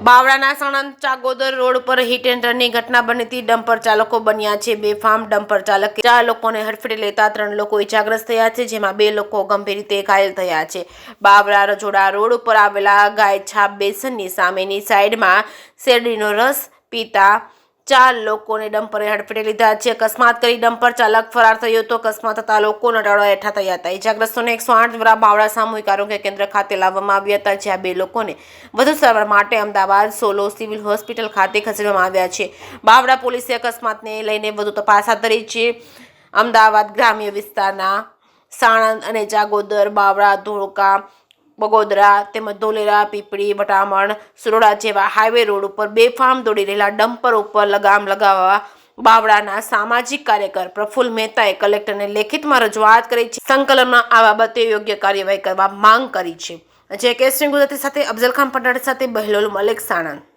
બાવળાના Sanand Changodar road પર hit and રનની ઘટના બની હતી। ડમ્પર ચાલકો બન્યા છે બેફામ। ડમ્પર ચાલકે 4 લોકોને હડફેટે લેતા 3 લોકો ઇજાગ્રસ્ત થયા છે, જેમાં 2 લોકો ગંભીર રીતે ઘાયલ થયા છે। બાવળા રજોડા રોડ ઉપર આવેલા ગાય છાપ બેસનની સામેની સાઈડમાં શેરડીનો રસ પીતા 4 લોકોને ડમ્પરે હડફેટે લીધા છે। અકસ્માત કરી ડમ્પર ચાલક ફરાર થયો હતો। અકસ્માત થતા લોકો નડાળા હેઠા થયા હતા। ઇજાગ્રસ્તોને 108 દ્વારા બાવળા સામૂહિક આરોગ્ય કેન્દ્ર ખાતે લાવવામાં આવ્યા હતા, જ્યાં 2 લોકોને વધુ સારવાર માટે અમદાવાદ સોલો સિવિલ હોસ્પિટલ ખાતે ખસેડવામાં આવ્યા છે। બાવળા પોલીસે અકસ્માતને લઈને વધુ તપાસ હાથ ધરી છે। અમદાવાદ ગ્રામ્ય વિસ્તારના સાણંદ અને ચાગોદર, બાવળા, ધોળકા, બગોદરા તેમજ ધોલેરા, પીપળી, વટામણ, સુરોડા જેવા હાઈવે રોડ ઉપર બેફામ દોડી રહેલા ડમ્પર ઉપર લગામ લગાવવા બાવળાના સામાજિક કાર્યકર પ્રફુલ્લ મહેતાએ કલેક્ટરને લેખિતમાં રજૂઆત કરી છે। સંકલનમાં આ બાબતે યોગ્ય કાર્યવાહી કરવા માંગ કરી છે। જે કેસરી ગુજરાતી સાથે અફઝલ ખાન પટાણ સાથે બહેલોલ મલિક, સાણંદ।